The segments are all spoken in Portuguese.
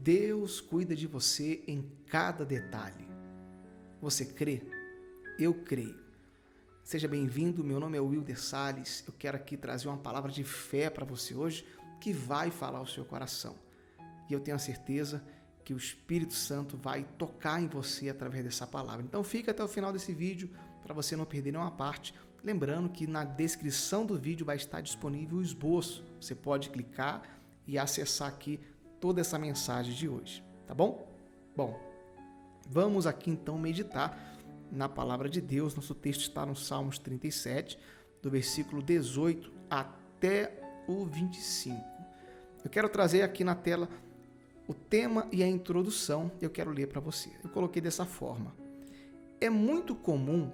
Deus cuida de você em cada detalhe. Você crê? Eu creio. Seja bem-vindo, meu nome é Wilder Salles. Eu quero aqui trazer uma palavra de fé para você hoje que vai falar ao seu coração. E eu tenho a certeza que o Espírito Santo vai tocar em você através dessa palavra. Então fica até o final desse vídeo para você não perder nenhuma parte. Lembrando que na descrição do vídeo vai estar disponível o esboço. Você pode clicar e acessar aqui toda essa mensagem de hoje, tá bom? Bom, vamos aqui então meditar na palavra de Deus. Nosso texto está no Salmos 37, do versículo 18 até o 25. Eu quero trazer aqui na tela o tema e a introdução. Eu quero ler para você. Eu coloquei dessa forma. É muito comum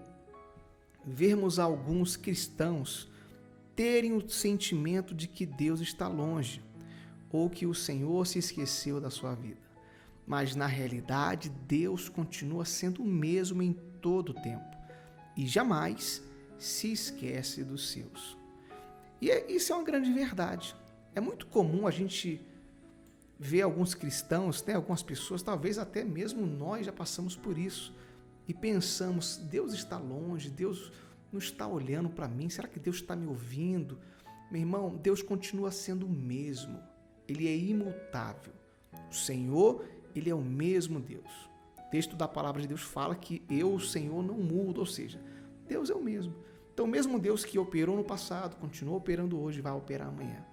vermos alguns cristãos terem o sentimento de que Deus está longe ou que o Senhor se esqueceu da sua vida. Mas, na realidade, Deus continua sendo o mesmo em todo o tempo e jamais se esquece dos seus. E isso é uma grande verdade. É muito comum a gente ver alguns cristãos, algumas pessoas, talvez até mesmo nós já passamos por isso, e pensamos, Deus está longe, Deus não está olhando para mim, será que Deus está me ouvindo? Meu irmão, Deus continua sendo o mesmo, Ele é imutável. O Senhor, Ele é o mesmo Deus. O texto da palavra de Deus fala que eu, o Senhor, não mudo, ou seja, Deus é o mesmo. Então, o mesmo Deus que operou no passado, continua operando hoje, vai operar amanhã.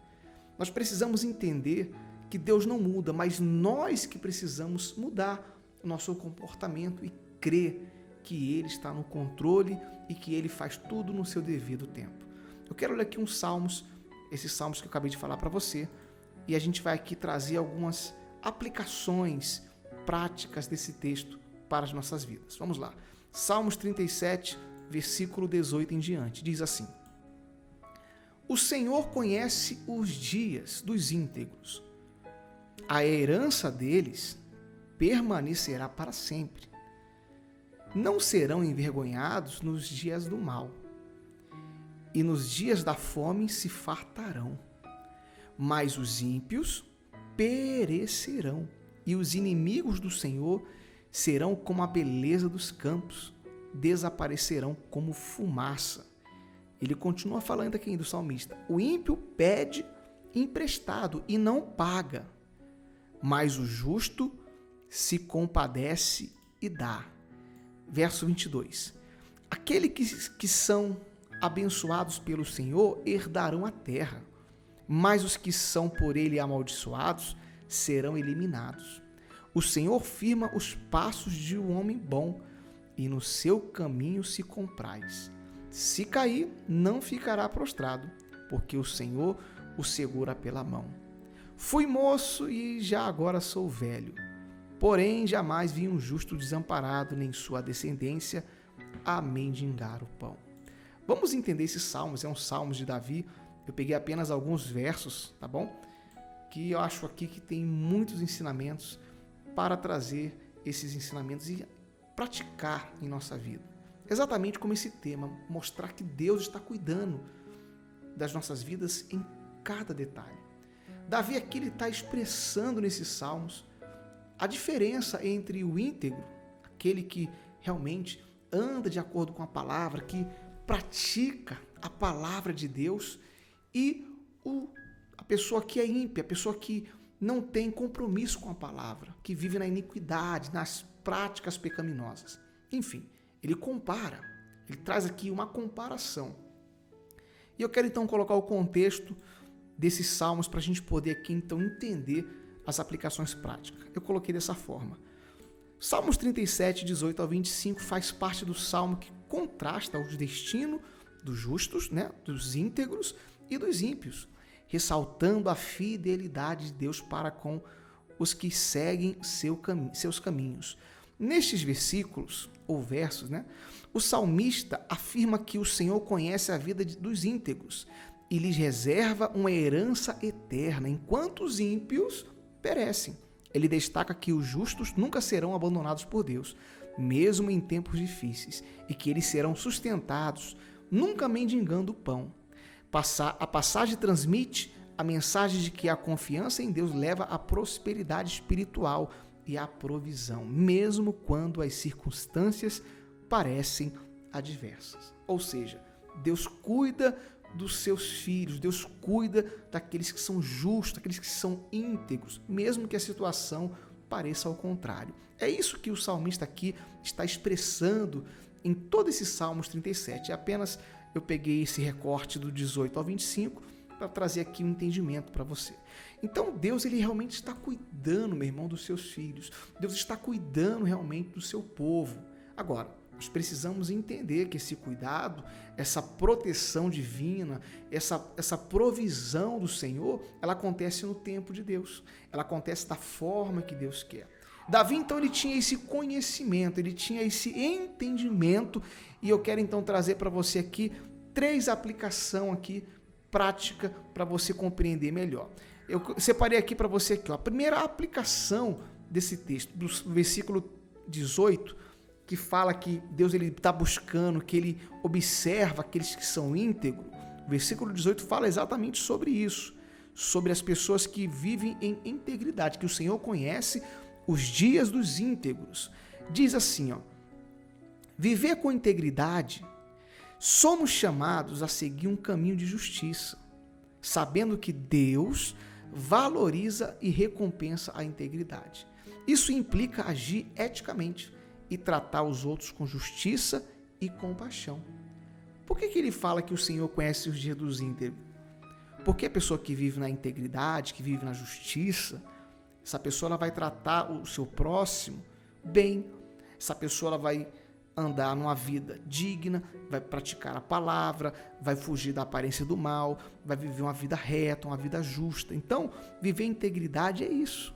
Nós precisamos entender que Deus não muda, mas nós que precisamos mudar o nosso comportamento e crer que Ele está no controle e que Ele faz tudo no seu devido tempo. Eu quero ler aqui uns salmos, esses salmos que eu acabei de falar para você, e a gente vai aqui trazer algumas aplicações práticas desse texto para as nossas vidas. Vamos lá. Salmos 37, versículo 18 em diante, diz assim: O Senhor conhece os dias dos íntegros. A herança deles permanecerá para sempre. Não serão envergonhados nos dias do mal, e nos dias da fome se fartarão. Mas os ímpios perecerão, e os inimigos do Senhor serão como a beleza dos campos, desaparecerão como fumaça. Ele continua falando aqui do salmista. O ímpio pede emprestado e não paga, mas o justo se compadece e dá. Verso 22. Aqueles que são abençoados pelo Senhor herdarão a terra, mas os que são por ele amaldiçoados serão eliminados. O Senhor firma os passos de um homem bom, e no seu caminho se compraz. Se cair, não ficará prostrado, porque o Senhor o segura pela mão. Fui moço e já agora sou velho, porém jamais vi um justo desamparado, nem sua descendência a mendigar o pão. Vamos entender esses salmos, é um salmos de Davi. Eu peguei apenas alguns versos, tá bom? Que eu acho aqui que tem muitos ensinamentos para trazer esses ensinamentos e praticar em nossa vida. Exatamente como esse tema, mostrar que Deus está cuidando das nossas vidas em cada detalhe. Davi aqui está expressando nesses salmos a diferença entre o íntegro, aquele que realmente anda de acordo com a palavra, que pratica a palavra de Deus, e a pessoa que é ímpia, a pessoa que não tem compromisso com a palavra, que vive na iniquidade, nas práticas pecaminosas. Enfim, ele compara, ele traz aqui uma comparação. E eu quero então colocar o contexto desses salmos para a gente poder aqui então entender as aplicações práticas. Eu coloquei dessa forma. Salmos 37, 18 ao 25 faz parte do salmo que contrasta o destino dos justos, dos íntegros e dos ímpios, ressaltando a fidelidade de Deus para com os que seguem seus caminhos. Nestes versículos, ou versos, o salmista afirma que o Senhor conhece a vida dos íntegros e lhes reserva uma herança eterna, enquanto os ímpios perecem. Ele destaca que os justos nunca serão abandonados por Deus, mesmo em tempos difíceis, e que eles serão sustentados, nunca mendigando o pão. A passagem transmite a mensagem de que a confiança em Deus leva à prosperidade espiritual e à provisão, mesmo quando as circunstâncias parecem adversas. Ou seja, Deus cuida dos seus filhos, Deus cuida daqueles que são justos, daqueles que são íntegros, mesmo que a situação pareça ao contrário. É isso que o salmista aqui está expressando em todo esse Salmos 37. Apenas eu peguei esse recorte do 18 ao 25 para trazer aqui um entendimento para você. Então Deus, ele realmente está cuidando, meu irmão, dos seus filhos. Deus está cuidando realmente do seu povo. Agora, nós precisamos entender que esse cuidado, essa proteção divina, essa provisão do Senhor, ela acontece no tempo de Deus. Ela acontece da forma que Deus quer. Davi, então, ele tinha esse conhecimento, ele tinha esse entendimento, e eu quero, então, trazer para você aqui 3 aplicações aqui, prática, para você compreender melhor. Eu separei aqui para você aqui, ó, a primeira aplicação desse texto, do versículo 18, que fala que Deus está buscando, que ele observa aqueles que são íntegros. O versículo 18 fala exatamente sobre isso, sobre as pessoas que vivem em integridade, que o Senhor conhece os dias dos íntegros. Diz assim, ó: viver com integridade, somos chamados a seguir um caminho de justiça, sabendo que Deus valoriza e recompensa a integridade. Isso implica agir eticamente e tratar os outros com justiça e compaixão. Por que ele fala que o Senhor conhece os dias dos íntegros? Porque a pessoa que vive na integridade, que vive na justiça, essa pessoa ela vai tratar o seu próximo bem. Essa pessoa ela vai andar numa vida digna, vai praticar a palavra, vai fugir da aparência do mal, vai viver uma vida reta, uma vida justa. Então, viver em integridade é isso.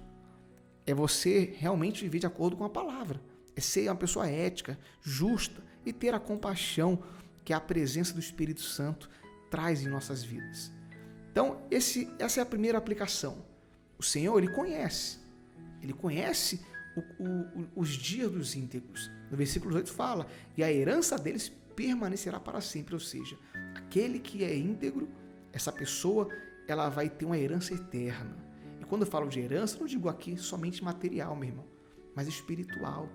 É você realmente viver de acordo com a palavra. É ser uma pessoa ética, justa e ter a compaixão que a presença do Espírito Santo traz em nossas vidas. Então, essa é a primeira aplicação. O Senhor, ele conhece os dias dos íntegros. No versículo 8 fala, e a herança deles permanecerá para sempre, ou seja, aquele que é íntegro, essa pessoa, ela vai ter uma herança eterna. E quando eu falo de herança, não digo aqui somente material, meu irmão, mas espiritual.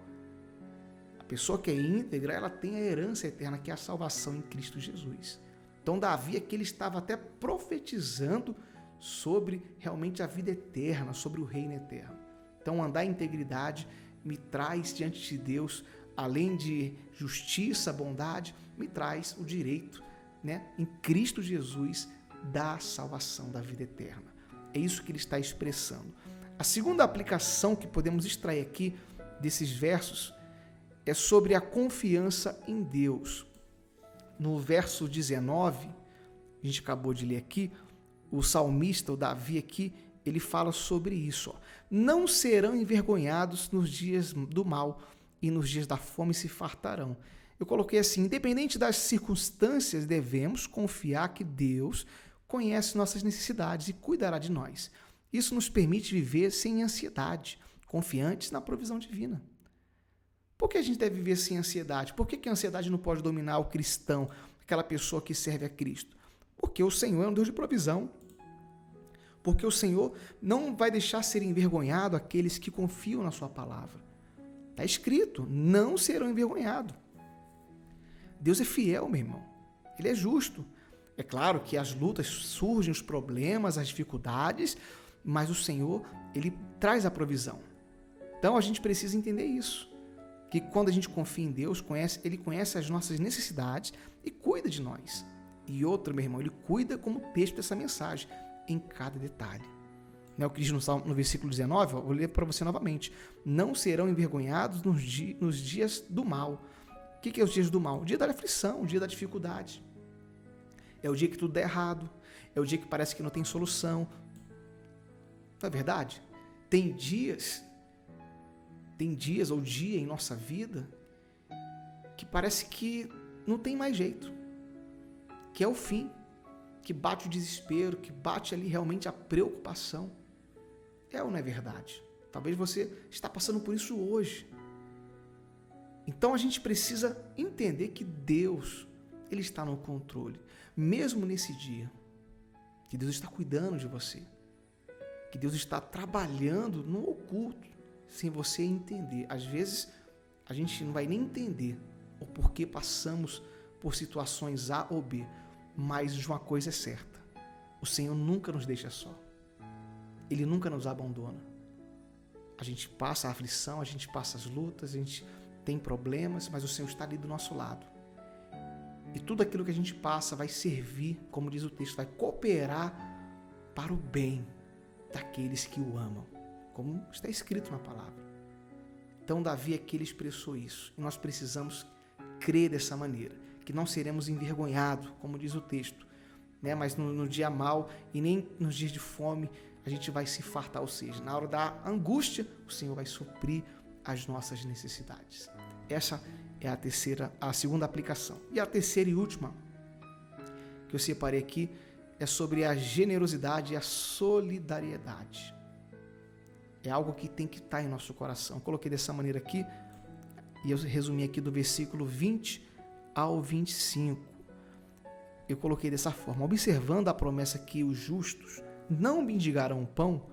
A pessoa que é íntegra, ela tem a herança eterna, que é a salvação em Cristo Jesus. Então, Davi aqui, ele estava até profetizando sobre realmente a vida eterna, sobre o reino eterno. Então, andar em integridade me traz diante de Deus, além de justiça, bondade, me traz o direito, em Cristo Jesus, da salvação, da vida eterna. É isso que ele está expressando. A segunda aplicação que podemos extrair aqui desses versos é sobre a confiança em Deus. No verso 19, a gente acabou de ler aqui, o salmista, o Davi aqui, ele fala sobre isso. Ó. Não serão envergonhados nos dias do mal e nos dias da fome se fartarão. Eu coloquei assim, independente das circunstâncias, devemos confiar que Deus conhece nossas necessidades e cuidará de nós. Isso nos permite viver sem ansiedade, confiantes na provisão divina. Por que a gente deve viver sem ansiedade? Por que a ansiedade não pode dominar o cristão, aquela pessoa que serve a Cristo? Porque o Senhor é um Deus de provisão. Porque o Senhor não vai deixar ser envergonhado aqueles que confiam na sua palavra. Está escrito, não serão envergonhados. Deus é fiel, meu irmão. Ele é justo. É claro que as lutas surgem, os problemas, as dificuldades, mas o Senhor, ele traz a provisão. Então a gente precisa entender isso. Que quando a gente confia em Deus, ele conhece as nossas necessidades e cuida de nós. E outro, meu irmão, ele cuida como texto dessa mensagem, em cada detalhe. Não é o que diz no versículo 19? Vou ler para você novamente. Não serão envergonhados nos dias do mal. O que é os dias do mal? O dia da aflição, o dia da dificuldade. É o dia que tudo dá errado. É o dia que parece que não tem solução. Não é verdade? Tem dias ou dia em nossa vida que parece que não tem mais jeito. Que é o fim. Que bate o desespero, que bate ali realmente a preocupação. É ou não é verdade? Talvez você está passando por isso hoje. Então a gente precisa entender que Deus, ele está no controle, mesmo nesse dia. que Deus está cuidando de você, que Deus está trabalhando no oculto, sem você entender. Às vezes, a gente não vai nem entender o porquê passamos por situações A ou B, mas de uma coisa é certa: o Senhor nunca nos deixa só. Ele nunca nos abandona. A gente passa a aflição, a gente passa as lutas, a gente tem problemas, mas o Senhor está ali do nosso lado. E tudo aquilo que a gente passa vai servir, como diz o texto, vai cooperar para o bem daqueles que o amam, como está escrito na palavra. Então Davi aqui ele expressou isso, e nós precisamos crer dessa maneira, que não seremos envergonhados, como diz o texto, né? Mas no dia mau e nem nos dias de fome a gente vai se fartar, ou seja, na hora da angústia o Senhor vai suprir as nossas necessidades. Essa é a segunda aplicação. E a terceira e última que eu separei aqui é sobre a generosidade e a solidariedade. É algo que tem que estar em nosso coração. Eu coloquei dessa maneira aqui, e eu resumi aqui do versículo 20 ao 25. Eu coloquei dessa forma: observando a promessa que os justos não mendigarão pão,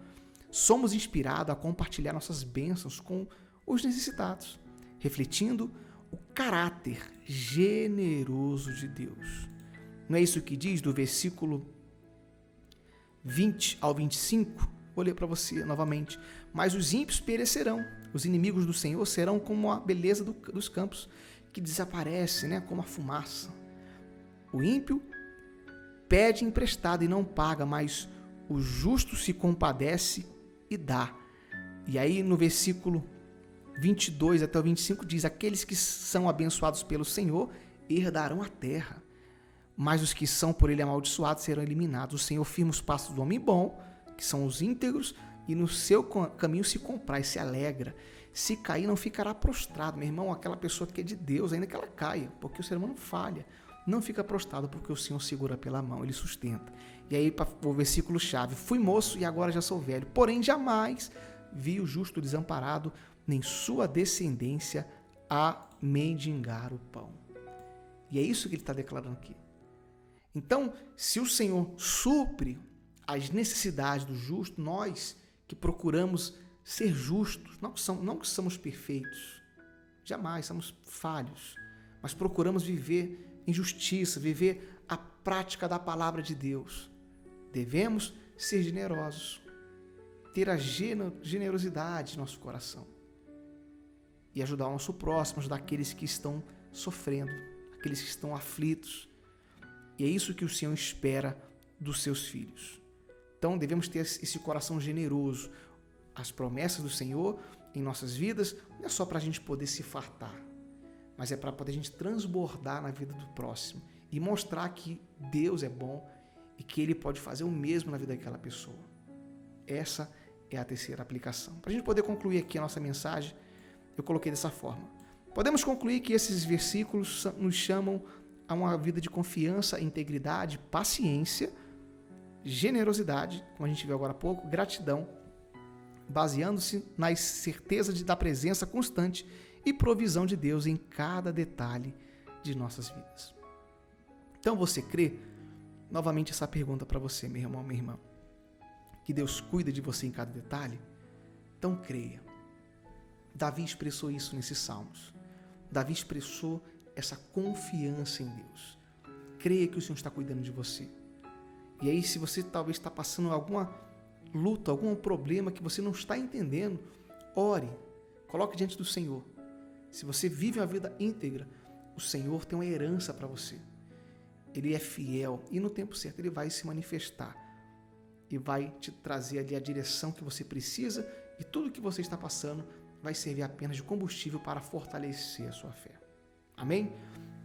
somos inspirados a compartilhar nossas bênçãos com os necessitados, refletindo o caráter generoso de Deus. Não é isso que diz do versículo 20 ao 25? Vou ler para você novamente. Mas os ímpios perecerão, os inimigos do Senhor serão como a beleza dos campos, que desaparece, né, como a fumaça. O ímpio pede emprestado e não paga, mas o justo se compadece e dá. E aí no versículo 22 até o 25 diz: aqueles que são abençoados pelo Senhor herdarão a terra, mas os que são por ele amaldiçoados serão eliminados. O Senhor firma os passos do homem bom, que são os íntegros, e no seu caminho se compraz, se alegra. Se cair, não ficará prostrado. Meu irmão, aquela pessoa que é de Deus, ainda que ela caia, porque o ser humano falha, não fica prostrado, porque o Senhor segura pela mão, ele sustenta. E aí o versículo chave: fui moço e agora já sou velho, porém jamais vi o justo desamparado, nem sua descendência a mendigar o pão. E é isso que ele está declarando aqui. Então, se o Senhor supre as necessidades do justo, nós que procuramos ser justos, não que somos perfeitos, jamais, somos falhos, mas procuramos viver em justiça, viver a prática da palavra de Deus. Devemos ser generosos, ter a generosidade em nosso coração e ajudar o nosso próximo, ajudar aqueles que estão sofrendo, aqueles que estão aflitos. E é isso que o Senhor espera dos seus filhos. Então devemos ter esse coração generoso. As promessas do Senhor em nossas vidas não é só para a gente poder se fartar, mas é para poder a gente transbordar na vida do próximo e mostrar que Deus é bom e que Ele pode fazer o mesmo na vida daquela pessoa. Essa é a terceira aplicação. Para a gente poder concluir aqui a nossa mensagem, eu coloquei dessa forma. Podemos concluir que esses versículos nos chamam a uma vida de confiança, integridade, paciência, generosidade, como a gente viu agora há pouco, gratidão, baseando-se na certeza da presença constante e provisão de Deus em cada detalhe de nossas vidas. Então você crê? Novamente essa pergunta para você, meu irmão, minha irmã. Que Deus cuida de você em cada detalhe? Então creia. Davi expressou isso nesses salmos. Davi expressou essa confiança em Deus. Creia que o Senhor está cuidando de você. E aí, se você talvez está passando alguma luta, algum problema que você não está entendendo, ore, coloque diante do Senhor. Se você vive uma vida íntegra, o Senhor tem uma herança para você. Ele é fiel e no tempo certo Ele vai se manifestar e vai te trazer ali a direção que você precisa, e tudo que você está passando vai servir apenas de combustível para fortalecer a sua fé. Amém?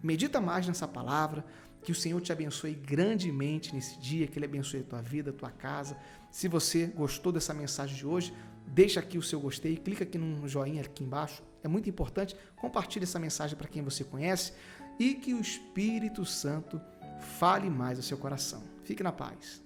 Medita mais nessa palavra, que o Senhor te abençoe grandemente nesse dia, que Ele abençoe a tua vida, a tua casa. Se você gostou dessa mensagem de hoje, deixa aqui o seu gostei, clica aqui no joinha aqui embaixo, é muito importante. Compartilhe essa mensagem para quem você conhece e que o Espírito Santo fale mais ao seu coração. Fique na paz.